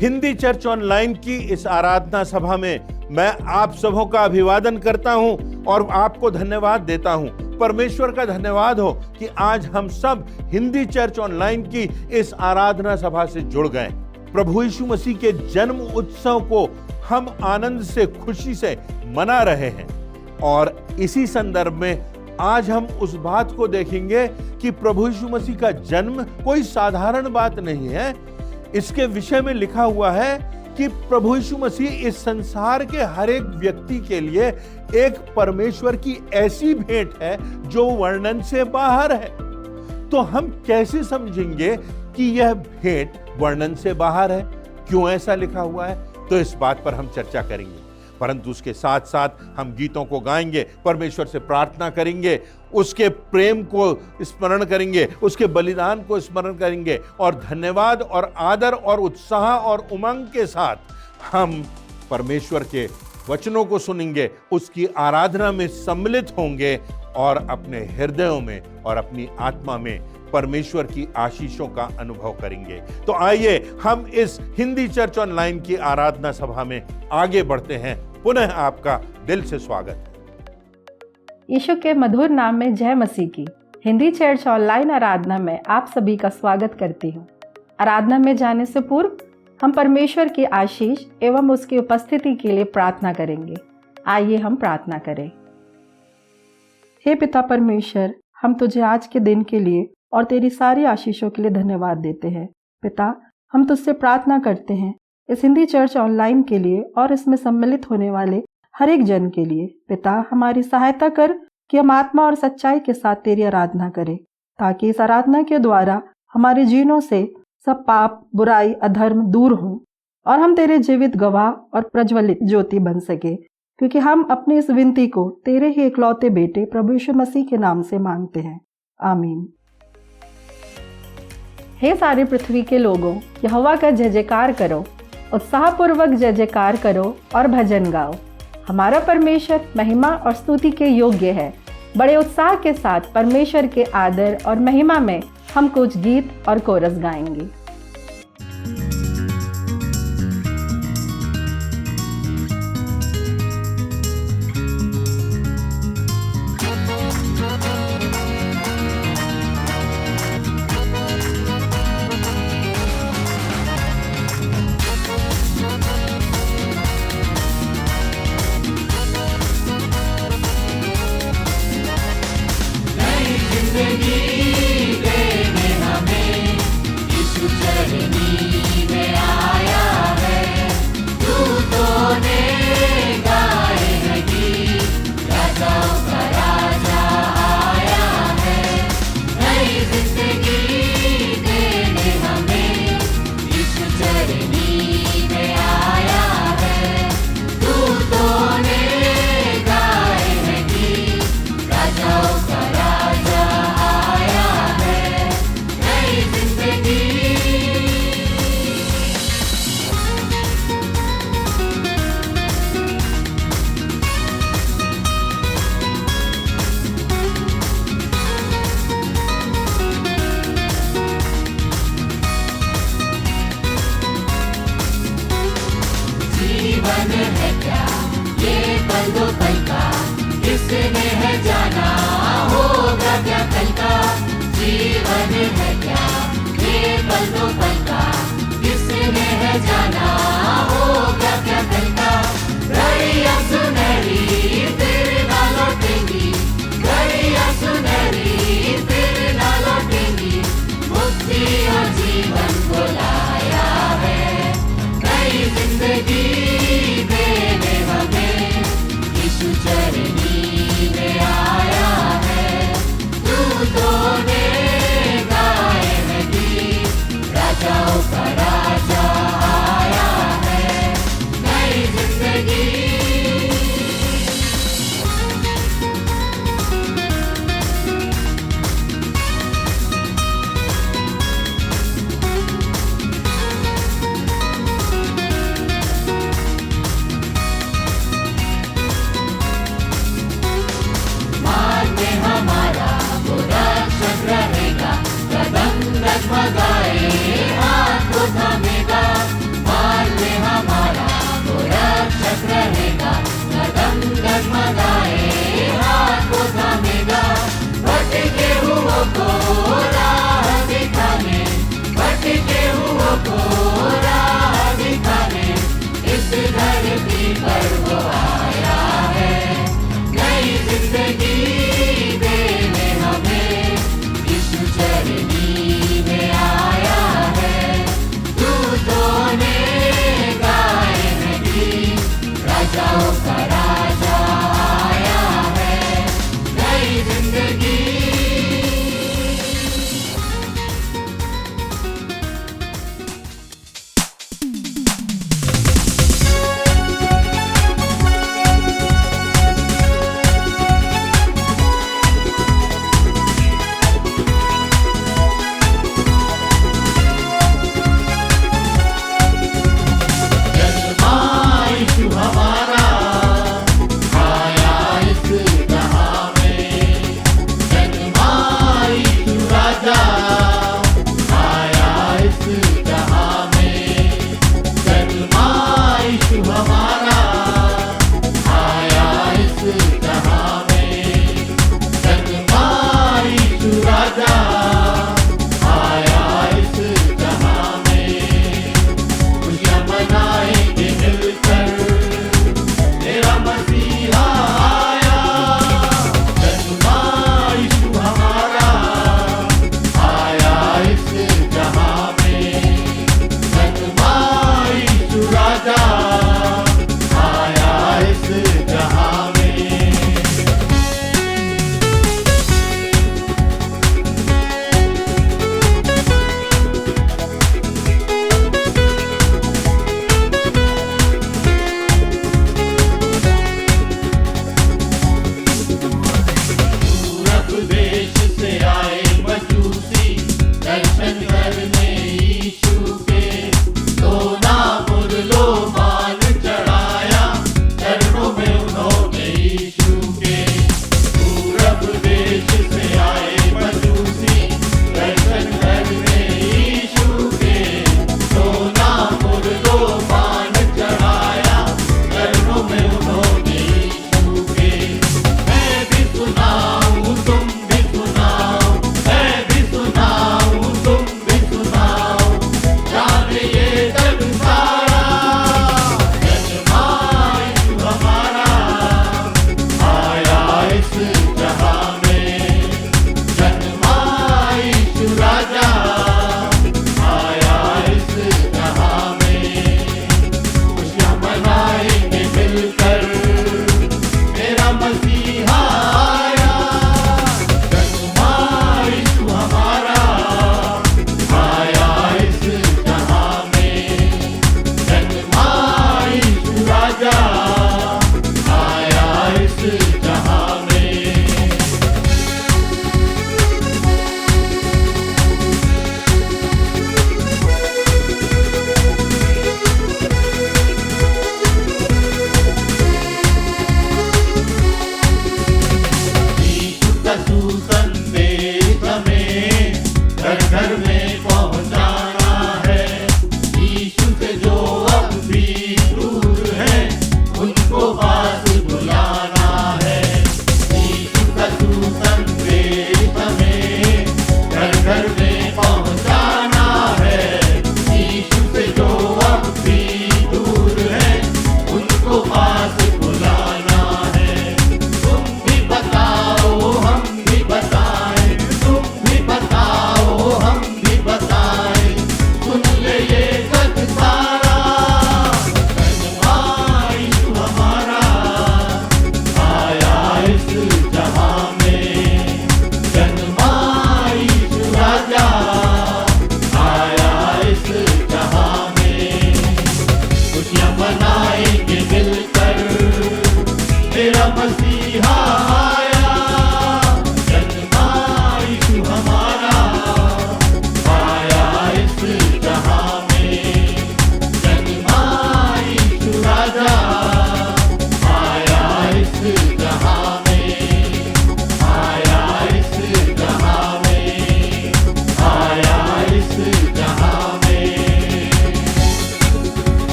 Hindi church online की इस आराधना सभा में मैं आप सबों का अभिवादन करता हूं और आपको धन्यवाद देता हूं। परमेश्वर का धन्यवाद हो कि आज हम सब हिंदी चर्च ऑनलाइन की इस आराधना सभा से जुड़ गए। प्रभु यीशु मसीह के जन्म उत्सव को हम आनंद से, खुशी से मना रहे हैं और इसी संदर्भ में आज हम उस बात को देखेंगे कि प्रभु यीशु मसीह का जन्म कोई साधारण बात नहीं है। इसके विषय में लिखा हुआ है कि प्रभु यीशु मसीह इस संसार के हर एक व्यक्ति के लिए एक परमेश्वर की ऐसी भेंट है जो वर्णन से बाहर है। तो हम कैसे समझेंगे कि यह भेंट वर्णन से बाहर है? क्यों ऐसा लिखा हुआ है? तो इस बात पर हम चर्चा करेंगे, परंतु उसके साथ साथ हम गीतों को गाएंगे, परमेश्वर से प्रार्थना करेंगे, उसके प्रेम को स्मरण करेंगे, उसके बलिदान को स्मरण करेंगे और धन्यवाद और आदर और उत्साह और उमंग के साथ हम परमेश्वर के वचनों को सुनेंगे, उसकी आराधना में सम्मिलित होंगे और अपने हृदयों में और अपनी आत्मा में परमेश्वर की आशीषों का अनुभव करेंगे। तो आइए हम इस हिंदी चर्च ऑनलाइन की आराधना सभा में आगे बढ़ते हैं। पुनः आपका दिल से स्वागत है। यीशु के मधुर नाम में जय मसीह की। हिंदी चर्च ऑनलाइन आराधना में आप सभी का स्वागत करती हूँ। आराधना में जाने से पूर्व हम परमेश्वर की आशीष एवं उसकी उपस्थिति के लिए प्रार्थना करेंगे। आइए हम प्रार्थना करें। हे पिता परमेश्वर, हम तुझे आज के दिन के लिए और तेरी सारी आशीषों के लिए धन्यवाद देते हैं। पिता, हम तुझसे प्रार्थना करते हैं इस हिंदी चर्च ऑनलाइन के लिए और इसमें सम्मिलित होने वाले हर एक जन के लिए। पिता, हमारी सहायता कर कि हम आत्मा और सच्चाई के साथ तेरी आराधना करें, ताकि इस आराधना के द्वारा हमारे जीवनों से सब पाप, बुराई, अधर्म दूर हों और हम तेरे जीवित गवाह और प्रज्वलित ज्योति बन सके, क्योंकि हम अपनी इस विनती को तेरे ही इकलौते बेटे प्रभु यीशु मसीह के नाम से मांगते हैं। आमीन। हे सारी पृथ्वी के लोगों, यहोवा का जय जयकार करो, उत्साहपूर्वक जय जयकार करो और भजन गाओ। हमारा परमेश्वर महिमा और स्तुति के योग्य है। बड़े उत्साह के साथ परमेश्वर के आदर और महिमा में हम कुछ गीत और कोरस गाएंगे। जगमगाए हाथ को थामेगा।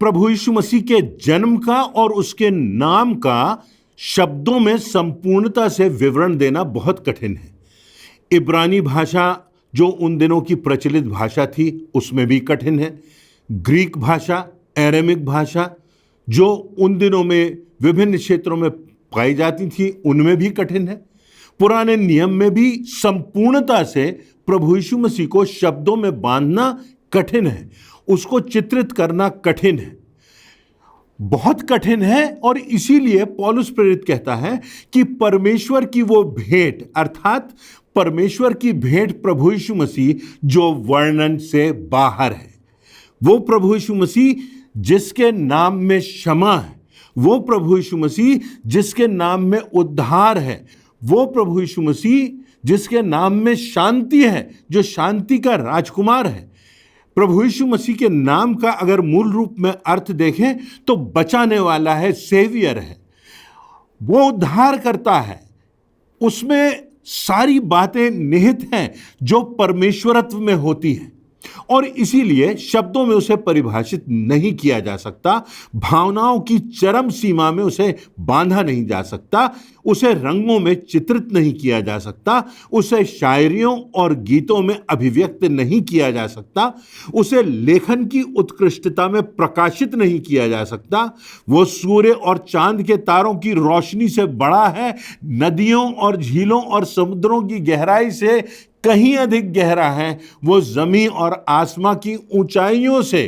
प्रभु यीशु मसीह के जन्म का और उसके नाम का शब्दों में संपूर्णता से विवरण देना बहुत कठिन है। इब्रानी भाषा जो उन दिनों की प्रचलित भाषा थी उसमें भी कठिन है। ग्रीक भाषा, एरेमिक भाषा जो उन दिनों में विभिन्न क्षेत्रों में पाई जाती थी उनमें भी कठिन है। पुराने नियम में भी संपूर्णता से प्रभु यीशु मसीह को शब्दों में बांधना कठिन है, उसको चित्रित करना कठिन है, बहुत कठिन है। और इसीलिए पौलुस प्रेरित कहता है कि परमेश्वर की वो भेंट, अर्थात परमेश्वर की भेंट प्रभु यीशु मसीह जो वर्णन से बाहर है, वो प्रभु यीशु मसीह जिसके नाम में क्षमा है, वो प्रभु यीशु मसीह जिसके नाम में उद्धार है, वो प्रभु यीशु मसीह जिसके नाम में शांति है, जो शांति का राजकुमार है। प्रभु यीशु मसीह के नाम का अगर मूल रूप में अर्थ देखें तो बचाने वाला है, सेवियर है, वो उद्धार करता है। उसमें सारी बातें निहित हैं जो परमेश्वरत्व में होती हैं और इसीलिए शब्दों में उसे परिभाषित नहीं किया जा सकता, भावनाओं की चरम सीमा में उसे बांधा नहीं जा सकता, उसे रंगों में चित्रित नहीं किया जा सकता, उसे शायरियों और गीतों में अभिव्यक्त नहीं किया जा सकता, उसे लेखन की उत्कृष्टता में प्रकाशित नहीं किया जा सकता। वो सूर्य और चांद के तारों की रोशनी से बड़ा है, नदियों और झीलों और समुद्रों की गहराई से कहीं अधिक गहरा है, वो जमीन और आसमां की ऊंचाइयों से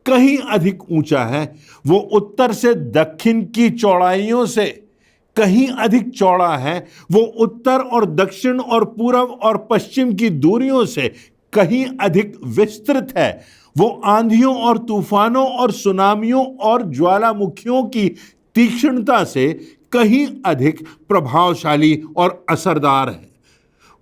कहीं अधिक ऊंचा है, वो उत्तर से दक्षिण की चौड़ाइयों से कहीं अधिक चौड़ा है, वो उत्तर और दक्षिण और पूर्व और पश्चिम की दूरियों से कहीं अधिक विस्तृत है, वो आंधियों और तूफानों और सुनामियों और ज्वालामुखियों की तीक्ष्णता से कहीं अधिक प्रभावशाली और असरदार है।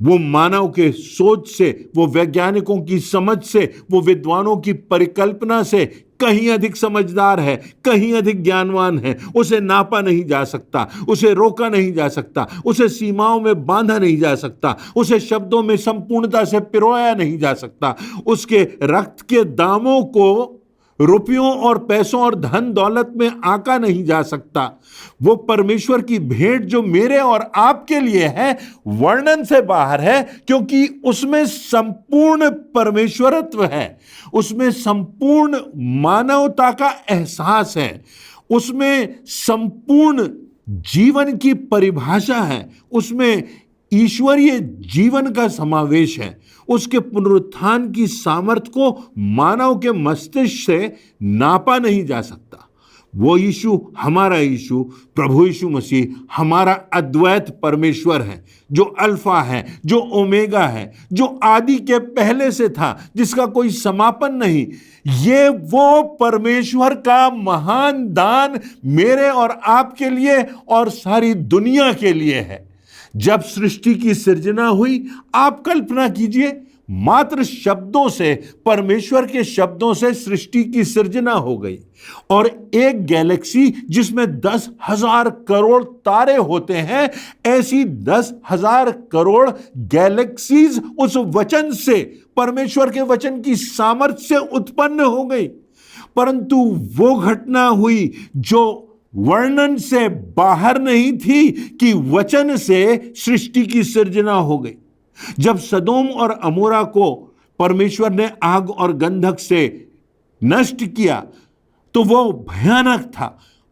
वो मानव के सोच से, वो वैज्ञानिकों की समझ से, वो विद्वानों की परिकल्पना से कहीं अधिक समझदार है, कहीं अधिक ज्ञानवान है। उसे नापा नहीं जा सकता, उसे रोका नहीं जा सकता, उसे सीमाओं में बांधा नहीं जा सकता, उसे शब्दों में संपूर्णता से पिरोया नहीं जा सकता, उसके रक्त के दामों को रुपयों और पैसों और धन दौलत में आंका नहीं जा सकता। वो परमेश्वर की भेंट जो मेरे और आपके लिए है वर्णन से बाहर है, क्योंकि उसमें संपूर्ण परमेश्वरत्व है, उसमें संपूर्ण मानवता का एहसास है, उसमें संपूर्ण जीवन की परिभाषा है, उसमें ईश्वरीय जीवन का समावेश है। उसके पुनरुत्थान की सामर्थ्य को मानव के मस्तिष्क से नापा नहीं जा सकता। वो यीशु, हमारा यीशु, प्रभु यीशु मसीह हमारा अद्वैत परमेश्वर है, जो अल्फा है, जो ओमेगा है, जो आदि के पहले से था, जिसका कोई समापन नहीं। ये वो परमेश्वर का महान दान मेरे और आपके लिए और सारी दुनिया के लिए है। जब सृष्टि की सृजना हुई, आप कल्पना कीजिए, मात्र शब्दों से, परमेश्वर के शब्दों से सृष्टि की सृजना हो गई और एक गैलेक्सी जिसमें 10,000 करोड़ तारे होते हैं, ऐसी 10,000 करोड़ गैलेक्सीज उस वचन से, परमेश्वर के वचन की सामर्थ्य से उत्पन्न हो गई। परंतु वो घटना हुई जो वर्णन से बाहर नहीं थी कि वचन से सृष्टि की सृजना हो गई। जब सदोम और अमोरा को परमेश्वर ने आग और गंधक से नष्ट किया तो वो भयानक था,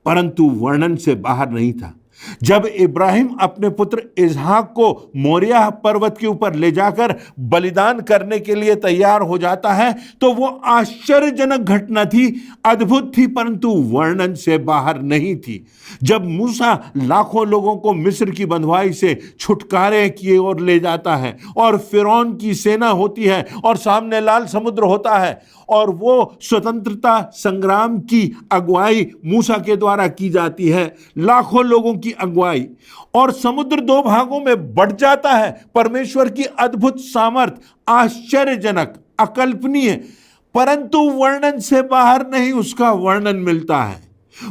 परंतु वर्णन से बाहर नहीं था। जब इब्राहिम अपने पुत्र इसहाक को मोरिया पर्वत के ऊपर ले जाकर बलिदान करने के लिए तैयार हो जाता है तो वो आश्चर्यजनक घटना थी, अद्भुत थी, परंतु वर्णन से बाहर नहीं थी। जब मूसा लाखों लोगों को मिस्र की बंधुआई से छुटकारे की ओर ले जाता है और फिरौन की सेना होती है और सामने लाल समुद्र होता है और वो स्वतंत्रता संग्राम की अगुवाई मूसा के द्वारा की जाती है, लाखों लोगों की अगुवाई, और समुद्र दो भागों में बंट जाता है। परमेश्वर की अद्भुत सामर्थ, आश्चर्यजनक, अकल्पनीय, परंतु वर्णन से बाहर नहीं उसका वर्णन मिलता है।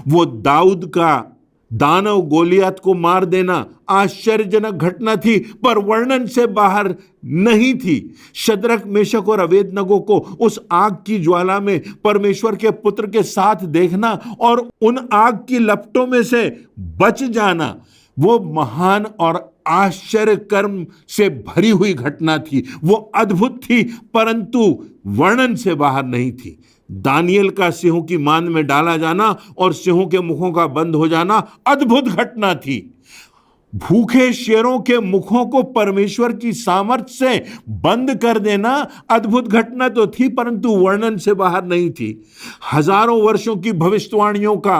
वो दाऊद का दानव गोलियत को मार देना आश्चर्यजनक घटना थी, पर वर्णन से बाहर नहीं थी। शद्रक, मेशक और अबेदनगो को उस आग की ज्वाला में परमेश्वर के पुत्र के साथ देखना और उन आग की लपटों में से बच जाना, वो महान और आश्चर्य कर्म से भरी हुई घटना थी। वो अद्भुत थी, परंतु वर्णन से बाहर नहीं थी। दानियल का सिंहों की मान में डाला जाना और सिंहों के मुखों का बंद हो जाना अद्भुत घटना थी। भूखे शेरों के मुखों को परमेश्वर की सामर्थ्य से बंद कर देना अद्भुत घटना तो थी, परंतु वर्णन से बाहर नहीं थी। हजारों वर्षों की भविष्यवाणियों का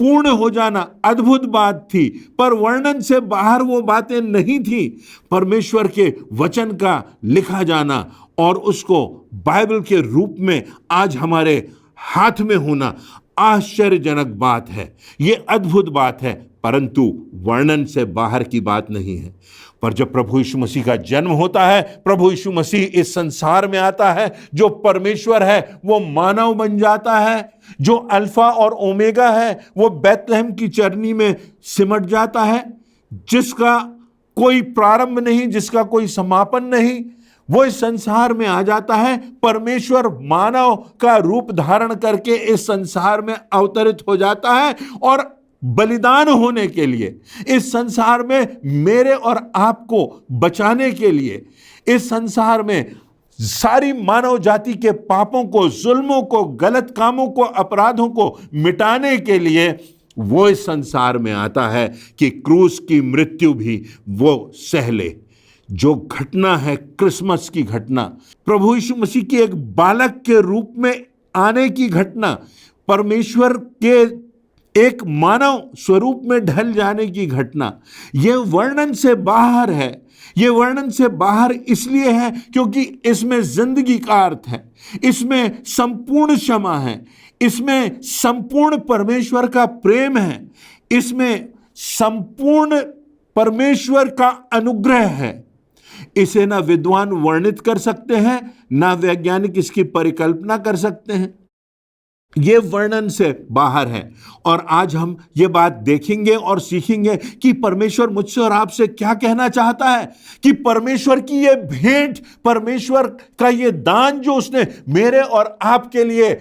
पूर्ण हो जाना अद्भुत बात थी, पर वर्णन से बाहर वो बातें नहीं थी। परमेश्वर के वचन का लिखा जाना और उसको बाइबल के रूप में आज हमारे हाथ में होना आश्चर्यजनक बात है। ये अद्भुत बात है, परंतु वर्णन से बाहर की बात नहीं है। पर जब प्रभु यीशु मसीह का जन्म होता है, प्रभु यीशु मसीह इस संसार में आता है, जो परमेश्वर है वो मानव बन जाता है, जो अल्फा और ओमेगा है वो बैतलहम की चरनी में सिमट जाता है, जिसका कोई प्रारंभ नहीं, जिसका कोई समापन नहीं, वो इस संसार में आ जाता है। परमेश्वर मानव का रूप धारण करके इस संसार में अवतरित हो जाता है और बलिदान होने के लिए, इस संसार में मेरे और आपको बचाने के लिए, इस संसार में सारी मानव जाति के पापों को, जुल्मों को, गलत कामों को, अपराधों को मिटाने के लिए वो इस संसार में आता है कि क्रूस की मृत्यु भी वो सह ले। जो घटना है क्रिसमस की घटना, प्रभु यीशु मसीह की एक बालक के रूप में आने की घटना, परमेश्वर के एक मानव स्वरूप में ढल जाने की घटना, यह वर्णन से बाहर है। यह वर्णन से बाहर इसलिए है क्योंकि इसमें जिंदगी का अर्थ है, इसमें संपूर्ण क्षमा है, इसमें संपूर्ण परमेश्वर का प्रेम है, इसमें संपूर्ण परमेश्वर का अनुग्रह है। इसे ना विद्वान वर्णित कर सकते हैं, ना वैज्ञानिक इसकी परिकल्पना कर सकते हैं। ये वर्णन से बाहर है। और आज हम ये बात देखेंगे और सीखेंगे कि परमेश्वर मुझसे और आपसे क्या कहना चाहता है, कि परमेश्वर की ये भेंट, परमेश्वर का ये दान जो उसने मेरे और आपके लिए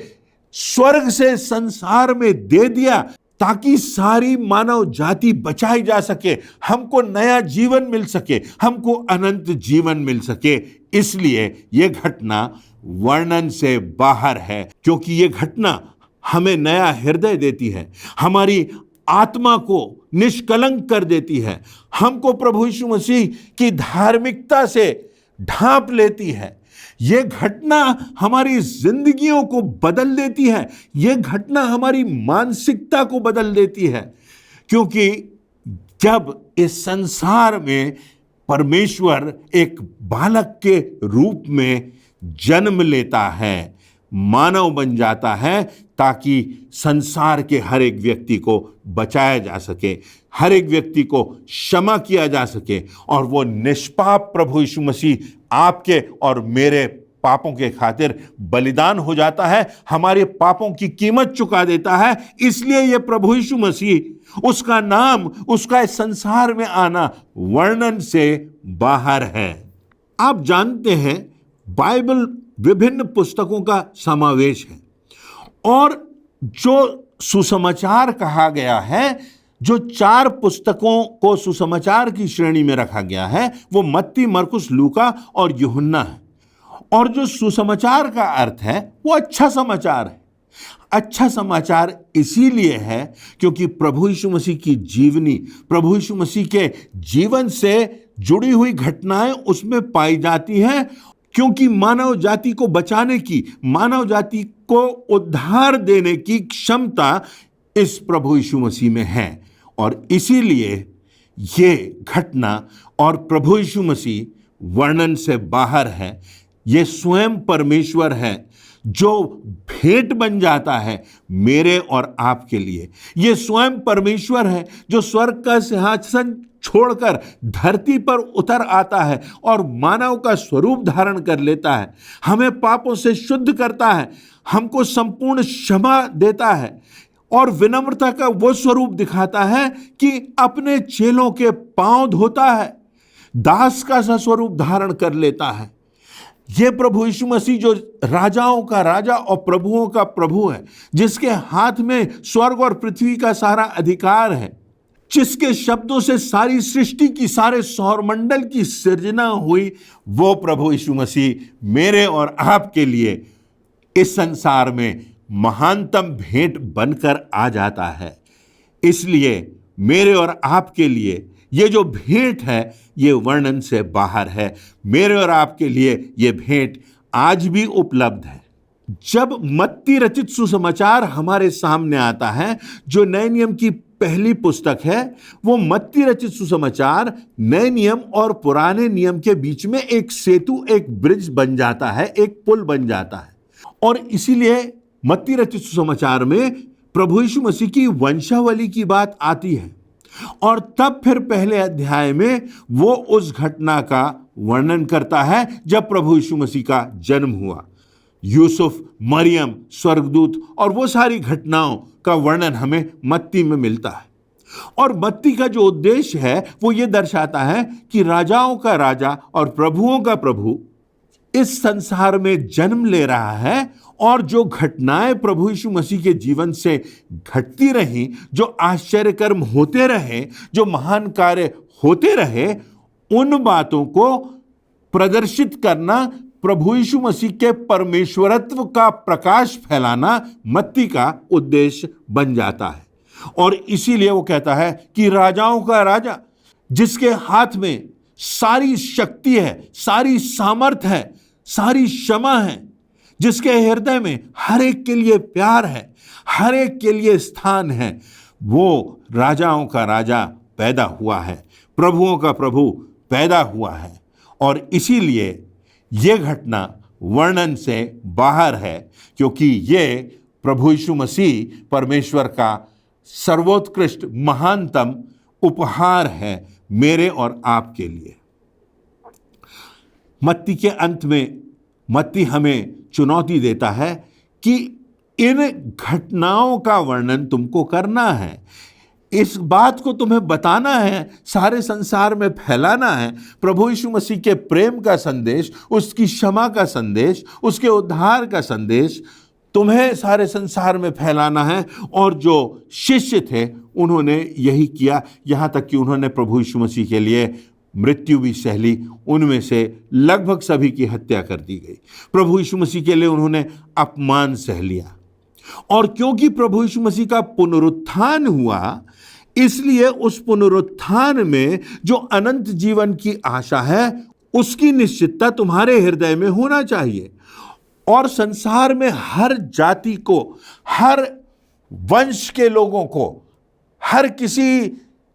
स्वर्ग से संसार में दे दिया, ताकि सारी मानव जाति बचाई जा सके, हमको नया जीवन मिल सके, हमको अनंत जीवन मिल सके। इसलिए यह घटना वर्णन से बाहर है, क्योंकि यह घटना हमें नया हृदय देती है, हमारी आत्मा को निष्कलंक कर देती है, हमको प्रभु यीशु मसीह की धार्मिकता से ढांप लेती है। यह घटना हमारी जिंदगियों को बदल देती है, यह घटना हमारी मानसिकता को बदल देती है। क्योंकि जब इस संसार में परमेश्वर एक बालक के रूप में जन्म लेता है, मानव बन जाता है, ताकि संसार के हर एक व्यक्ति को बचाया जा सके, हर एक व्यक्ति को क्षमा किया जा सके, और वो निष्पाप प्रभु यीशु मसीह आपके और मेरे पापों के खातिर बलिदान हो जाता है, हमारे पापों की कीमत चुका देता है। इसलिए ये प्रभु यीशु मसीह, उसका नाम, उसका इस संसार में आना वर्णन से बाहर है। आप जानते हैं बाइबल विभिन्न पुस्तकों का समावेश है, और जो सुसमाचार कहा गया है, जो 4 पुस्तकों को सुसमाचार की श्रेणी में रखा गया है, वो मत्ती, मरकुस, लूका और यूहन्ना है। और जो सुसमाचार का अर्थ है वो अच्छा समाचार है। अच्छा समाचार इसीलिए है क्योंकि प्रभु यीशु मसीह की जीवनी, प्रभु यीशु मसीह के जीवन से जुड़ी हुई घटनाएं उसमें पाई जाती हैं, क्योंकि मानव जाति को बचाने की, मानव जाति को उद्धार देने की क्षमता इस प्रभु यीशु मसीह में है। और इसीलिए ये घटना और प्रभु यीशु मसीह वर्णन से बाहर है। ये स्वयं परमेश्वर है जो भेंट बन जाता है मेरे और आपके लिए। ये स्वयं परमेश्वर है जो स्वर्ग का सिंहासन छोड़कर धरती पर उतर आता है और मानव का स्वरूप धारण कर लेता है, हमें पापों से शुद्ध करता है, हमको संपूर्ण क्षमा देता है और विनम्रता का वो स्वरूप दिखाता है कि अपने चेलों के पांव धोता है, दास का सा स्वरूप धारण कर लेता है। ये प्रभु यीशु मसीह जो राजाओं का राजा और प्रभुओं का प्रभु है, जिसके हाथ में स्वर्ग और पृथ्वी का सारा अधिकार है, जिसके शब्दों से सारी सृष्टि की, सारे सौरमंडल की सृजना हुई, वो प्रभु यीशु मसीह मेरे और आपके लिए इस संसार में महानतम भेंट बनकर आ जाता है। इसलिए मेरे और आपके लिए ये जो भेंट है ये वर्णन से बाहर है। मेरे और आपके लिए ये भेंट आज भी उपलब्ध है। जब मत्ती रचित सुसमाचार हमारे सामने आता है, जो नए नियम की पहली पुस्तक है, वो मत्ती रचित सुसमाचार नए नियम और पुराने नियम के बीच में एक सेतु, एक ब्रिज बन जाता है, एक पुल बन जाता है। और इसीलिए मत्ती रचित सुसमाचार में प्रभु यीशु मसीह की वंशावली की बात आती है, और तब फिर पहले अध्याय में वो उस घटना का वर्णन करता है जब प्रभु यीशु मसीह का जन्म हुआ। यूसुफ, मरियम, स्वर्गदूत और वो सारी घटनाओं का वर्णन हमें मत्ती में मिलता है। और मत्ती का जो उद्देश्य है वो ये दर्शाता है कि राजाओं का राजा और प्रभुओं का प्रभु इस संसार में जन्म ले रहा है, और जो घटनाएं प्रभु यीशु मसीह के जीवन से घटती रहीं, जो आश्चर्य कर्म होते रहे, जो महान कार्य होते रहे, उन बातों को प्रदर्शित करना, प्रभु यीशु मसीह के परमेश्वरत्व का प्रकाश फैलाना मत्ती का उद्देश्य बन जाता है। और इसीलिए वो कहता है कि राजाओं का राजा, जिसके हाथ में सारी शक्ति है, सारी सामर्थ है, सारी क्षमा है, जिसके हृदय में हर एक के लिए प्यार है, हर एक के लिए स्थान है, वो राजाओं का राजा पैदा हुआ है, प्रभुओं का प्रभु पैदा हुआ है। और इसीलिए ये घटना वर्णन से बाहर है, क्योंकि ये प्रभु यीशु मसीह परमेश्वर का सर्वोत्कृष्ट महानतम उपहार है मेरे और आपके लिए। मत्ती के अंत में मत्ती हमें चुनौती देता है कि इन घटनाओं का वर्णन तुमको करना है, इस बात को तुम्हें बताना है, सारे संसार में फैलाना है। प्रभु यीशु मसीह के प्रेम का संदेश, उसकी क्षमा का संदेश, उसके उद्धार का संदेश तुम्हें सारे संसार में फैलाना है। और जो शिष्य थे उन्होंने यही किया, यहाँ तक कि उन्होंने प्रभु यीशु मसीह के लिए मृत्यु भी सह ली। उनमें से लगभग सभी की हत्या कर दी गई। प्रभु यीशु मसीह के लिए उन्होंने अपमान सह लिया। और क्योंकि प्रभु यीशु मसीह का पुनरुत्थान हुआ, इसलिए उस पुनरुत्थान में जो अनंत जीवन की आशा है उसकी निश्चितता तुम्हारे हृदय में होना चाहिए। और संसार में हर जाति को, हर वंश के लोगों को, हर किसी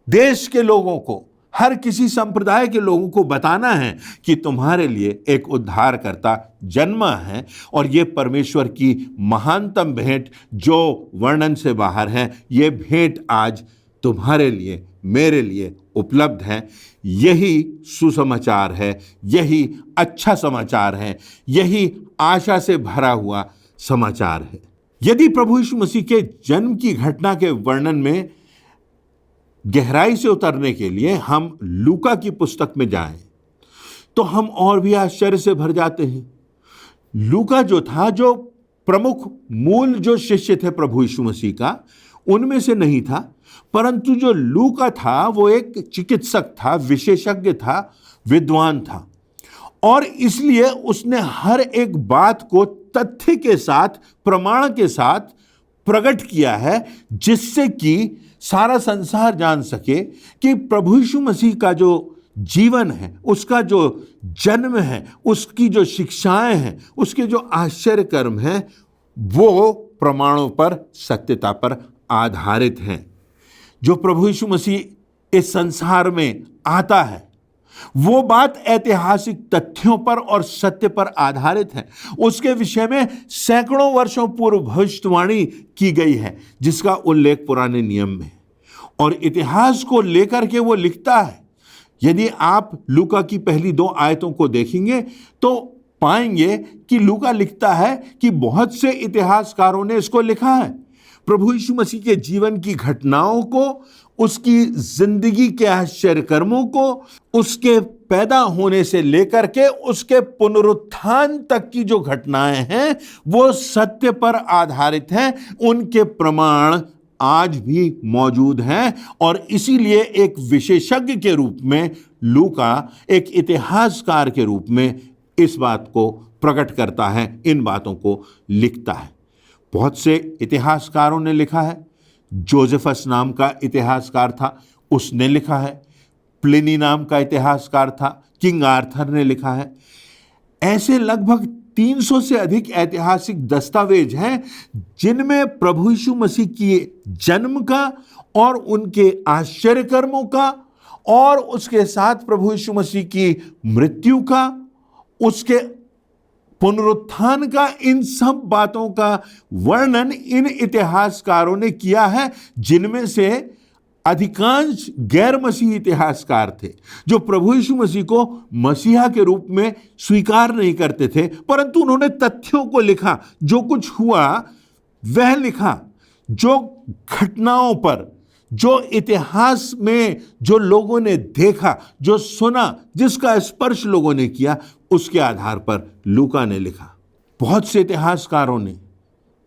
देश के लोगों को, हर किसी संप्रदाय के लोगों को बताना है कि तुम्हारे लिए एक उद्धारकर्ता जन्मा है। और ये परमेश्वर की महानतम भेंट जो वर्णन से बाहर है, ये भेंट आज तुम्हारे लिए, मेरे लिए उपलब्ध है। यही सुसमाचार है, यही अच्छा समाचार है, यही आशा से भरा हुआ समाचार है। यदि प्रभु यीशु मसीह के जन्म की घटना के वर्णन में गहराई से उतरने के लिए हम लूका की पुस्तक में जाएं, तो हम और भी आश्चर्य से भर जाते हैं। लूका जो था, जो प्रमुख मूल जो शिष्य थे प्रभु यीशु मसीह का, उनमें से नहीं था, परंतु जो लूका था वो एक चिकित्सक था, विशेषज्ञ था, विद्वान था। और इसलिए उसने हर एक बात को तथ्य के साथ, प्रमाण के साथ प्रकट किया है, जिससे कि सारा संसार जान सके कि प्रभु यीशु मसीह का जो जीवन है, उसका जो जन्म है, उसकी जो शिक्षाएं हैं, उसके जो आश्चर्य कर्म हैं, वो प्रमाणों पर, सत्यता पर आधारित हैं। जो प्रभु यीशु मसीह इस संसार में आता है, वो बात ऐतिहासिक तथ्यों पर और सत्य पर आधारित है। उसके विषय में सैकड़ों वर्षों पूर्व भविष्यवाणी की गई है, जिसका उल्लेख पुराने नियम में है। और इतिहास को लेकर के वो लिखता है। यदि आप लूका की पहली 2 आयतों को देखेंगे तो पाएंगे कि लूका लिखता है कि बहुत से इतिहासकारों ने इसको लिखा है। प्रभु यीशु मसीह के जीवन की घटनाओं को, उसकी जिंदगी के आश्चर्य कर्मों को, उसके पैदा होने से लेकर के उसके पुनरुत्थान तक की जो घटनाएं हैं वो सत्य पर आधारित हैं। उनके प्रमाण आज भी मौजूद हैं और इसीलिए एक विशेषज्ञ के रूप में लूका एक इतिहासकार के रूप में इस बात को प्रकट करता है, इन बातों को लिखता है। बहुत से इतिहासकारों ने लिखा है। जोसेफस नाम का इतिहासकार था, उसने लिखा है। प्लिनी नाम का इतिहासकार था, किंग आर्थर ने लिखा है। ऐसे लगभग 300 से अधिक ऐतिहासिक दस्तावेज हैं जिनमें प्रभु यीशु मसीह की जन्म का और उनके आश्चर्य कर्मों का और उसके साथ प्रभु यीशु मसीह की मृत्यु का, उसके पुनरुत्थान का, इन सब बातों का वर्णन इन इतिहासकारों ने किया है, जिनमें से अधिकांश गैर मसीही इतिहासकार थे जो प्रभु यीशु मसीह को मसीहा के रूप में स्वीकार नहीं करते थे, परंतु उन्होंने तथ्यों को लिखा, जो कुछ हुआ वह लिखा, जो घटनाओं पर, जो इतिहास में जो लोगों ने देखा, जो सुना, जिसका स्पर्श लोगों ने किया, उसके आधार पर लूका ने लिखा। बहुत से इतिहासकारों ने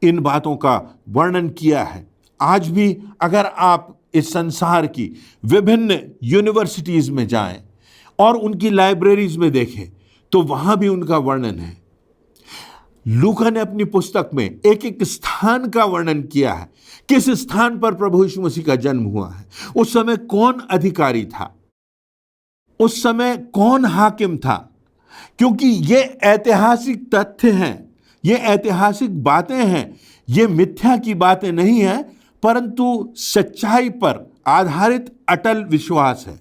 इन बातों का वर्णन किया है। आज भी अगर आप इस संसार की विभिन्न यूनिवर्सिटीज में जाएं और उनकी लाइब्रेरीज में देखें तो वहां भी उनका वर्णन है। लूका ने अपनी पुस्तक में एक एक स्थान का वर्णन किया है, किस स्थान पर प्रभु यीशु मसीह का जन्म हुआ है, उस समय कौन अधिकारी था, उस समय कौन हाकिम था, क्योंकि ये ऐतिहासिक तथ्य हैं, ये ऐतिहासिक बातें हैं, ये मिथ्या की बातें नहीं हैं, परंतु सच्चाई पर आधारित अटल विश्वास है।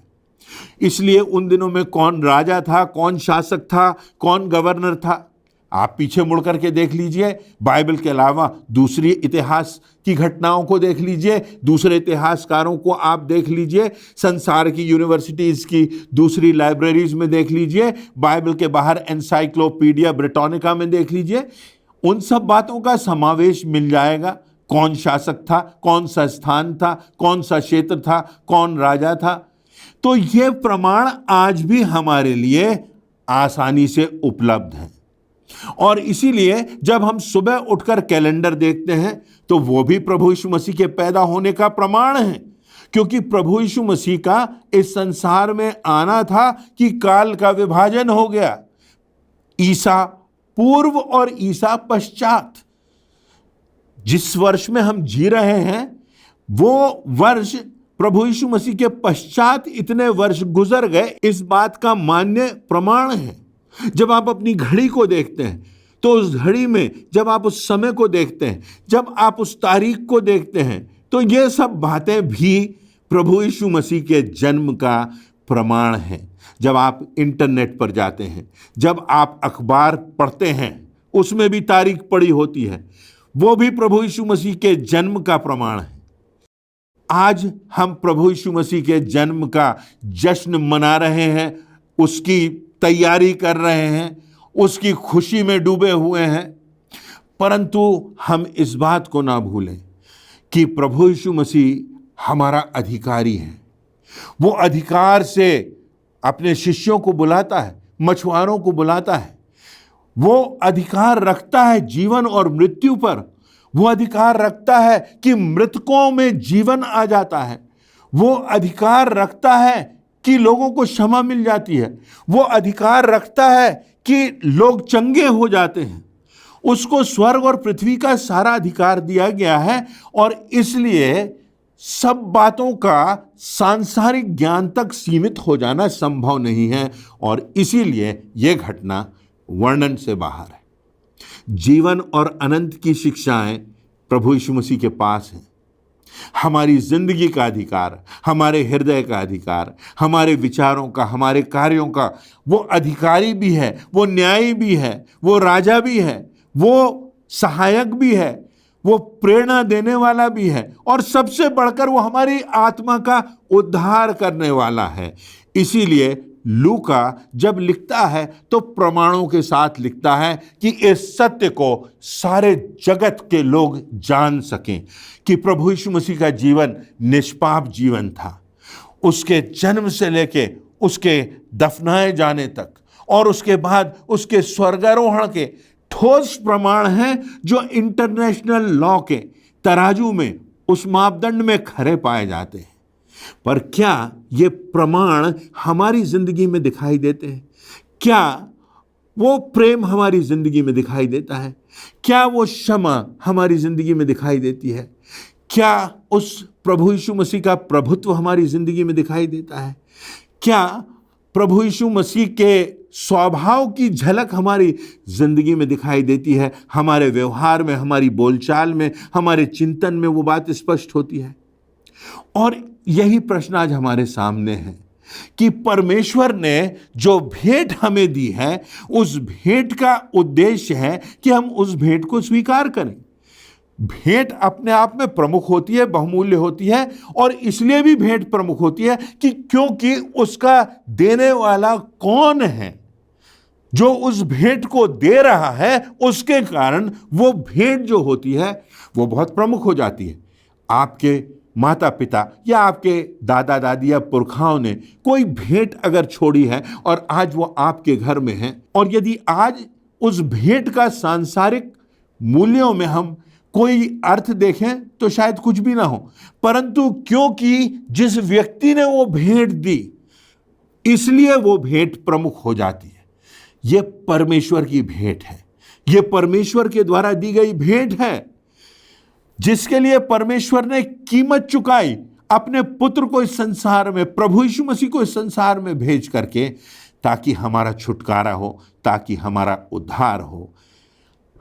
इसलिए उन दिनों में कौन राजा था, कौन शासक था, कौन गवर्नर था, आप पीछे मुड़ करके देख लीजिए। बाइबल के अलावा दूसरी इतिहास की घटनाओं को देख लीजिए, दूसरे इतिहासकारों को आप देख लीजिए, संसार की यूनिवर्सिटीज़ की दूसरी लाइब्रेरीज में देख लीजिए, बाइबल के बाहर एनसाइक्लोपीडिया ब्रिटानिका में देख लीजिए। उन सब बातों का समावेश मिल जाएगा। कौन शासक था, कौन सा स्थान था, कौन सा क्षेत्र था, कौन राजा था। तो ये प्रमाण आज भी हमारे लिए आसानी से उपलब्ध है और इसीलिए जब हम सुबह उठकर कैलेंडर देखते हैं तो वो भी प्रभु यीशु मसीह के पैदा होने का प्रमाण है, क्योंकि प्रभु यीशु मसीह का इस संसार में आना था कि काल का विभाजन हो गया, ईसा पूर्व और ईसा पश्चात। जिस वर्ष में हम जी रहे हैं वो वर्ष प्रभु यीशु मसीह के पश्चात इतने वर्ष गुजर गए, इस बात का मान्य प्रमाण है। जब आप अपनी घड़ी को देखते हैं तो उस घड़ी में जब आप उस समय को देखते हैं, जब आप उस तारीख को देखते हैं, तो ये सब बातें भी प्रभु यीशु मसीह के जन्म का प्रमाण है। जब आप इंटरनेट पर जाते हैं, जब आप अखबार पढ़ते हैं, उसमें भी तारीख पड़ी होती है, वो भी प्रभु यीशु मसीह के जन्म का प्रमाण है। आज हम प्रभु यीशु मसीह के जन्म का जश्न मना रहे हैं, उसकी तैयारी कर रहे हैं, उसकी खुशी में डूबे हुए हैं, परंतु हम इस बात को ना भूलें कि प्रभु यीशु मसीह हमारा अधिकारी है। वो अधिकार से अपने शिष्यों को बुलाता है, मछुआरों को बुलाता है। वो अधिकार रखता है जीवन और मृत्यु पर। वो अधिकार रखता है कि मृतकों में जीवन आ जाता है। वो अधिकार रखता है कि लोगों को क्षमा मिल जाती है। वो अधिकार रखता है कि लोग चंगे हो जाते हैं। उसको स्वर्ग और पृथ्वी का सारा अधिकार दिया गया है और इसलिए सब बातों का सांसारिक ज्ञान तक सीमित हो जाना संभव नहीं है और इसीलिए यह घटना वर्णन से बाहर है। जीवन और अनंत की शिक्षाएं प्रभु यीशु मसीह के पास हैं। हमारी जिंदगी का अधिकार, हमारे हृदय का अधिकार, हमारे विचारों का, हमारे कार्यों का वो अधिकारी भी है, वो न्यायी भी है, वो राजा भी है, वो सहायक भी है, वो प्रेरणा देने वाला भी है और सबसे बढ़कर वो हमारी आत्मा का उद्धार करने वाला है। इसीलिए लूका जब लिखता है तो प्रमाणों के साथ लिखता है कि इस सत्य को सारे जगत के लोग जान सकें कि प्रभु यीशु मसीह का जीवन निष्पाप जीवन था। उसके जन्म से लेके उसके दफनाए जाने तक और उसके बाद उसके स्वर्गारोहण के ठोस प्रमाण हैं जो इंटरनेशनल लॉ के तराजू में उस मापदंड में खरे पाए जाते हैं। पर क्या ये प्रमाण हमारी जिंदगी में दिखाई देते हैं? क्या वो प्रेम हमारी जिंदगी में दिखाई देता है? क्या वो क्षमा हमारी जिंदगी में दिखाई देती है? क्या उस प्रभु यीशु मसीह का प्रभुत्व हमारी जिंदगी में दिखाई देता है? क्या प्रभु यीशु मसीह के स्वभाव की झलक हमारी जिंदगी में दिखाई देती है? हमारे व्यवहार में, हमारी बोलचाल में, हमारे चिंतन में वो बात स्पष्ट होती है। और यही प्रश्न आज हमारे सामने है कि परमेश्वर ने जो भेंट हमें दी है, उस भेंट का उद्देश्य है कि हम उस भेंट को स्वीकार करें। भेंट अपने आप में प्रमुख होती है, बहुमूल्य होती है, और इसलिए भी भेंट प्रमुख होती है कि क्योंकि उसका देने वाला कौन है, जो उस भेंट को दे रहा है, उसके कारण वो भेंट जो होती है वो बहुत प्रमुख हो जाती है। आपके माता पिता या आपके दादा दादी या पुरखाओं ने कोई भेंट अगर छोड़ी है और आज वो आपके घर में है, और यदि आज उस भेंट का सांसारिक मूल्यों में हम कोई अर्थ देखें तो शायद कुछ भी ना हो, परंतु क्योंकि जिस व्यक्ति ने वो भेंट दी, इसलिए वो भेंट प्रमुख हो जाती है। ये परमेश्वर की भेंट है, ये परमेश्वर के द्वारा दी गई भेंट है, जिसके लिए परमेश्वर ने कीमत चुकाई अपने पुत्र को इस संसार में, प्रभु यीशु मसीह को इस संसार में भेज करके, ताकि हमारा छुटकारा हो, ताकि हमारा उद्धार हो।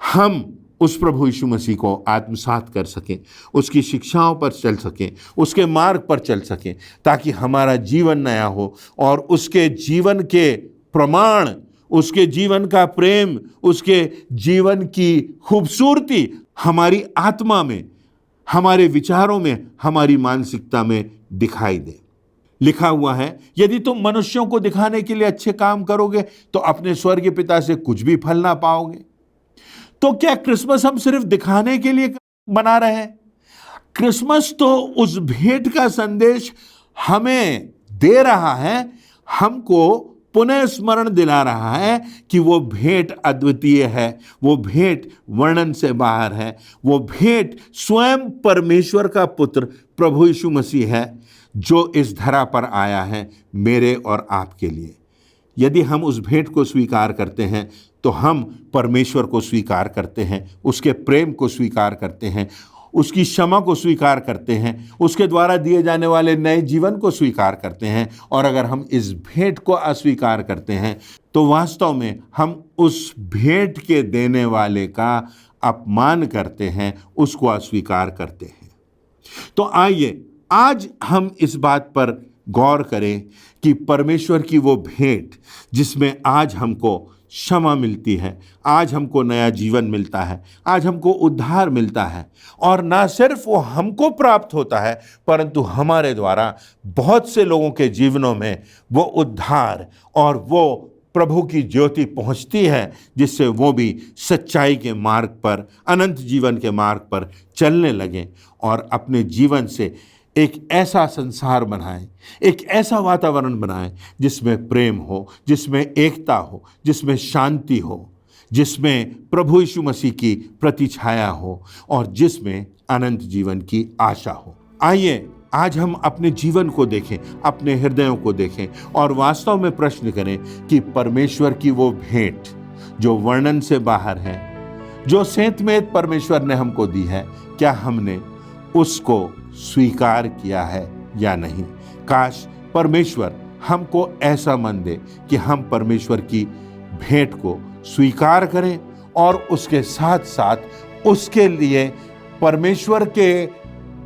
हम उस प्रभु यीशु मसीह को आत्मसात कर सकें, उसकी शिक्षाओं पर चल सकें, उसके मार्ग पर चल सकें, ताकि हमारा जीवन नया हो और उसके जीवन के प्रमाण, उसके जीवन का प्रेम, उसके जीवन की खूबसूरती हमारी आत्मा में, हमारे विचारों में, हमारी मानसिकता में दिखाई दे। लिखा हुआ है, यदि तुम मनुष्यों को दिखाने के लिए अच्छे काम करोगे तो अपने स्वर्गीय पिता से कुछ भी फल ना पाओगे। तो क्या क्रिसमस हम सिर्फ दिखाने के लिए मना रहे हैं? क्रिसमस तो उस भेंट का संदेश हमें दे रहा है, हमको पुनः स्मरण दिला रहा है कि वो भेंट अद्वितीय है, वो भेंट वर्णन से बाहर है, वो भेंट स्वयं परमेश्वर का पुत्र प्रभु यीशु मसीह है, जो इस धरा पर आया है मेरे और आपके लिए। यदि हम उस भेंट को स्वीकार करते हैं तो हम परमेश्वर को स्वीकार करते हैं, उसके प्रेम को स्वीकार करते हैं, उसकी क्षमा को स्वीकार करते हैं, उसके द्वारा दिए जाने वाले नए जीवन को स्वीकार करते हैं। और अगर हम इस भेंट को अस्वीकार करते हैं तो वास्तव में हम उस भेंट के देने वाले का अपमान करते हैं, उसको अस्वीकार करते हैं। तो आइए आज हम इस बात पर गौर करें कि परमेश्वर की वो भेंट जिसमें आज हमको क्षमा मिलती है, आज हमको नया जीवन मिलता है, आज हमको उद्धार मिलता है, और ना सिर्फ वो हमको प्राप्त होता है परंतु हमारे द्वारा बहुत से लोगों के जीवनों में वो उद्धार और वो प्रभु की ज्योति पहुंचती है, जिससे वो भी सच्चाई के मार्ग पर, अनंत जीवन के मार्ग पर चलने लगें और अपने जीवन से एक ऐसा संसार बनाएं, एक ऐसा वातावरण बनाएं जिसमें प्रेम हो, जिसमें एकता हो, जिसमें शांति हो, जिसमें प्रभु यीशु मसीह की प्रतिछाया हो और जिसमें अनंत जीवन की आशा हो। आइए आज हम अपने जीवन को देखें, अपने हृदयों को देखें और वास्तव में प्रश्न करें कि परमेश्वर की वो भेंट जो वर्णन से बाहर है, जो सेंतमेत परमेश्वर ने हमको दी है, क्या हमने उसको स्वीकार किया है या नहीं। काश परमेश्वर हमको ऐसा मन दे कि हम परमेश्वर की भेंट को स्वीकार करें और उसके साथ साथ उसके लिए परमेश्वर के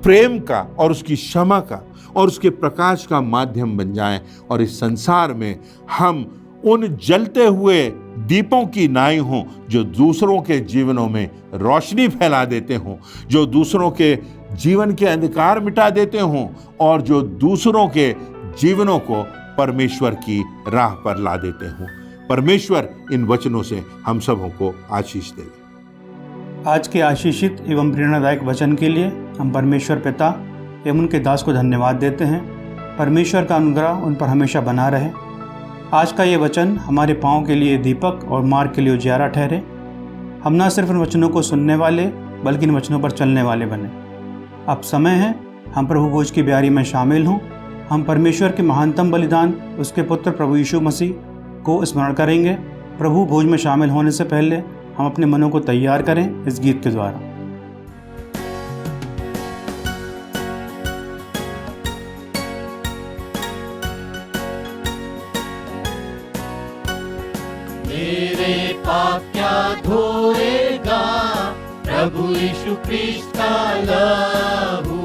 प्रेम का और उसकी क्षमा का और उसके प्रकाश का माध्यम बन जाएं और इस संसार में हम उन जलते हुए दीपों की नाई हों जो दूसरों के जीवनों में रोशनी फैला देते हों, जो दूसरों के जीवन के अंधकार मिटा देते हों और जो दूसरों के जीवनों को परमेश्वर की राह पर ला देते हों। परमेश्वर इन वचनों से हम सबों को आशीष दे। आज के आशीषित एवं प्रेरणादायक वचन के लिए हम परमेश्वर पिता एवं उनके दास को धन्यवाद देते हैं। परमेश्वर का अनुग्रह उन पर हमेशा बना रहे। आज का ये वचन हमारे पाँव के लिए दीपक और मार्ग के लिए उजियारा ठहरे। हम न सिर्फ इन वचनों को सुनने वाले बल्कि इन वचनों पर चलने वाले बने। अब समय है हम प्रभु भोज की ब्यारी में शामिल हों। हम परमेश्वर के महानतम बलिदान उसके पुत्र प्रभु यीशु मसीह को स्मरण करेंगे। प्रभु भोज में शामिल होने से पहले हम अपने मनों को तैयार करें इस गीत के द्वारा। मेरे पाप क्या धोएगा प्रभु यीशु ख्रीस्त का लहू,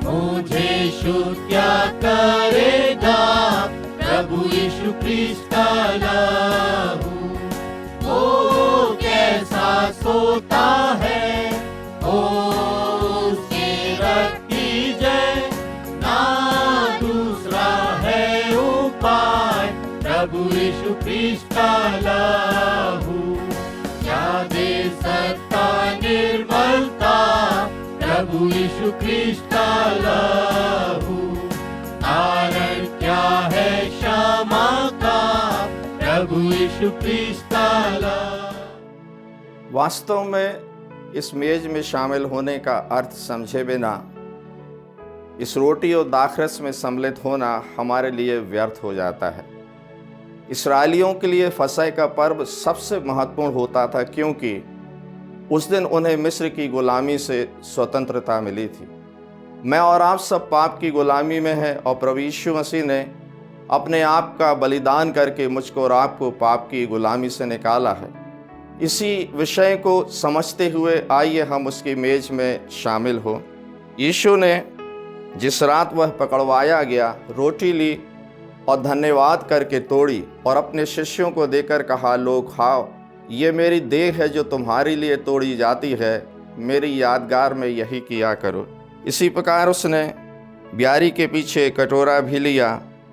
मुझे शुद्ध क्या करेगा प्रभु यीशु ख्रीस्त का लहू। ओ कैसा सोता है, ओ उसके रक्त की जय, ना दूसरा है उपाय प्रभु यीशु ख्रीस्त का लहू। क्या दे सकता निर्मलता प्रभु यीशु ख्रीस्त का लहू। कारण क्या है क्षमा का प्रभु यीशु ख्रीस्त का लहू। वास्तव में इस मेज में शामिल होने का अर्थ समझे बिना इस रोटी और दाखरस में सम्मिलित होना हमारे लिए व्यर्थ हो जाता है। इस्राएलियों के लिए फसह का पर्व सबसे महत्वपूर्ण होता था, क्योंकि उस दिन उन्हें मिस्र की गुलामी से स्वतंत्रता मिली थी। मैं और आप सब पाप की गुलामी में हैं और प्रभु यीशु मसीह ने अपने आप का बलिदान करके मुझको और आपको पाप की गुलामी से निकाला है। इसी विषय को समझते हुए आइए हम उसकी मेज में शामिल हो। यीशु ने जिस रात वह पकड़वाया गया रोटी ली और धन्यवाद करके तोड़ी और अपने शिष्यों को देकर कहा, लो खाओ, ये मेरी देह है जो तुम्हारे लिए तोड़ी जाती है, मेरी यादगार में यही किया करो। इसी प्रकार उसने ब्यारी के पीछे कटोरा भी लिया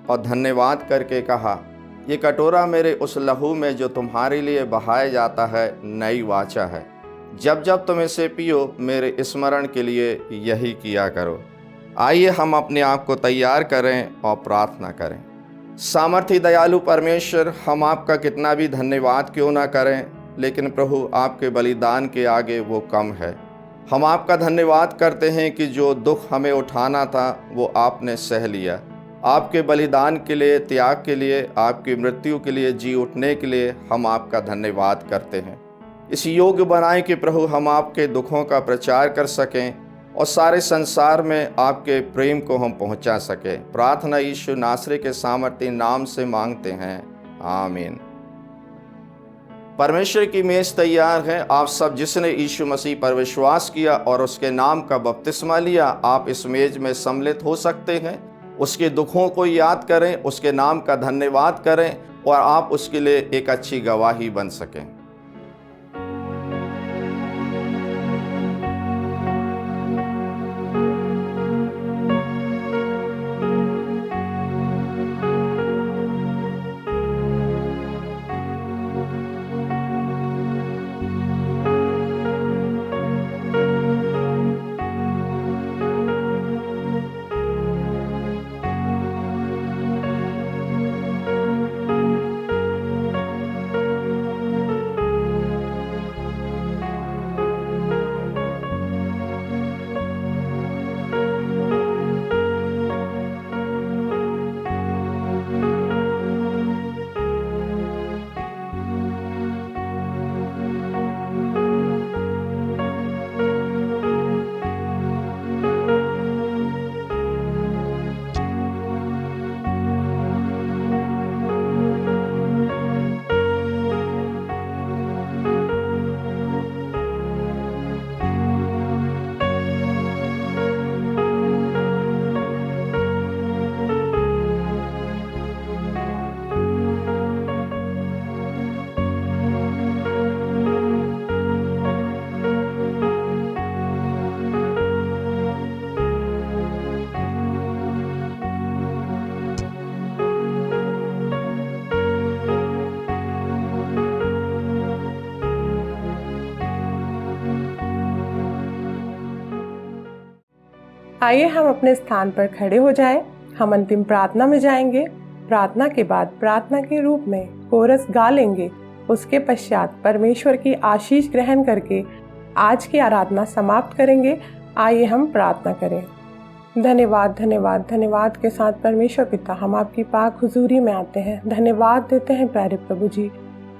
और धन्यवाद करके कहा, ये कटोरा मेरे उस लहू में जो तुम्हारे लिए बहाया जाता है नई वाचा है। जब जब तुम इसे पियो मेरे स्मरण के लिए यही किया करो। आइए हम अपने आप को तैयार करें और प्रार्थना करें। सामर्थी दयालु परमेश्वर, हम आपका कितना भी धन्यवाद क्यों ना करें, लेकिन प्रभु आपके बलिदान के आगे वो कम है। हम आपका धन्यवाद करते हैं कि जो दुख हमें उठाना था वो आपने सह लिया। आपके बलिदान के लिए, त्याग के लिए, आपकी मृत्यु के लिए, जी उठने के लिए हम आपका धन्यवाद करते हैं। इस योग्य बनाएं कि प्रभु हम आपके दुखों का प्रचार कर सकें और सारे संसार में आपके प्रेम को हम पहुंचा सके। प्रार्थना यीशु नासरी के सामर्थी नाम से मांगते हैं, आमीन। परमेश्वर की मेज तैयार है। आप सब जिसने यीशु मसीह पर विश्वास किया और उसके नाम का बपतिस्मा लिया, आप इस मेज में सम्मिलित हो सकते हैं। उसके दुखों को याद करें, उसके नाम का धन्यवाद करें और आप उसके लिए एक अच्छी गवाही बन सकें। आइए हम अपने स्थान पर खड़े हो जाएं। हम अंतिम प्रार्थना में जाएंगे। प्रार्थना के बाद प्रार्थना के रूप में कोरस गा लेंगे। उसके पश्चात परमेश्वर की आशीष ग्रहण करके आज की आराधना समाप्त करेंगे। आइए हम प्रार्थना करें। धन्यवाद धन्यवाद धन्यवाद के साथ परमेश्वर पिता, हम आपकी पाक हुजूरी में आते हैं। धन्यवाद देते हैं प्यारे प्रभु जी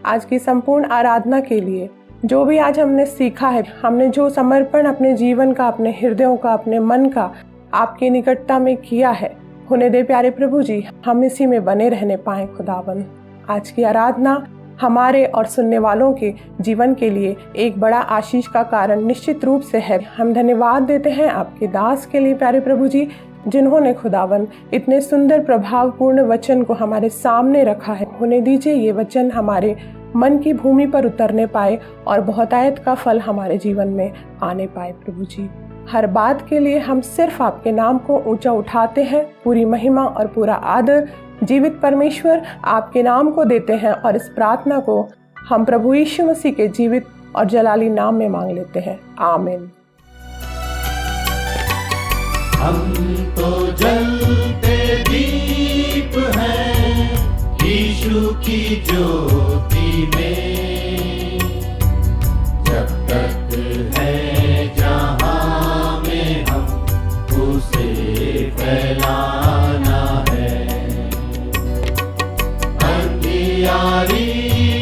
आज की संपूर्ण आराधना के लिए। जो भी आज हमने सीखा है, हमने जो समर्पण अपने जीवन का, अपने हृदयों का, अपने मन का आपकी निकटता में किया है, होने दे प्यारे प्रभु जी हम इसी में बने रहने पाएं। खुदावन आज की आराधना हमारे और सुनने वालों के जीवन के लिए एक बड़ा आशीष का कारण निश्चित रूप से है। हम धन्यवाद देते हैं आपके दास के लिए प्यारे प्रभु जी, जिन्होंने खुदावन इतने सुंदर प्रभावपूर्ण वचन को हमारे सामने रखा है। होने दीजिए ये वचन हमारे मन की भूमि पर उतरने पाए और बहुतायत का फल हमारे जीवन में आने पाए। प्रभु जी हर बात के लिए हम सिर्फ आपके नाम को ऊंचा उठाते हैं। पूरी महिमा और पूरा आदर जीवित परमेश्वर आपके नाम को देते हैं और इस प्रार्थना को हम प्रभु यीशु मसीह के जीवित और जलाली नाम में मांग लेते हैं। आमीन। हम तो जलते दीप हैं यीशु की ज्योति में, जब तक है जहां में हम उसे फैलाना है। अंधियारी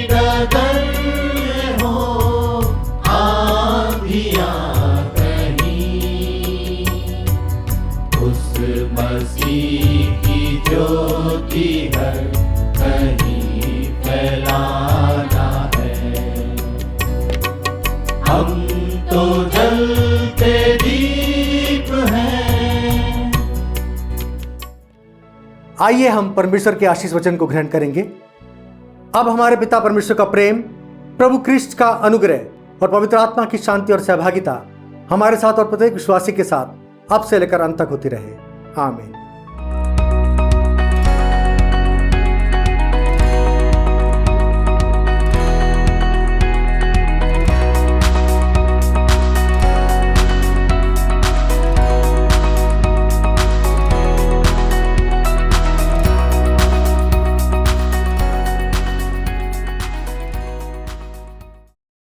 डगर में हो आंधियां कहीं, उस मसीह की ज्योति हर कहीं फैलाना है। हम तो जलते दीप हैं। आइए हम परमेश्वर के आशीष वचन को ग्रहण करेंगे। अब हमारे पिता परमेश्वर का प्रेम, प्रभु क्रिस्ट का अनुग्रह और पवित्र आत्मा की शांति और सहभागिता हमारे साथ और प्रत्येक विश्वासी के साथ अब से लेकर अंत तक होती रहे। आमीन।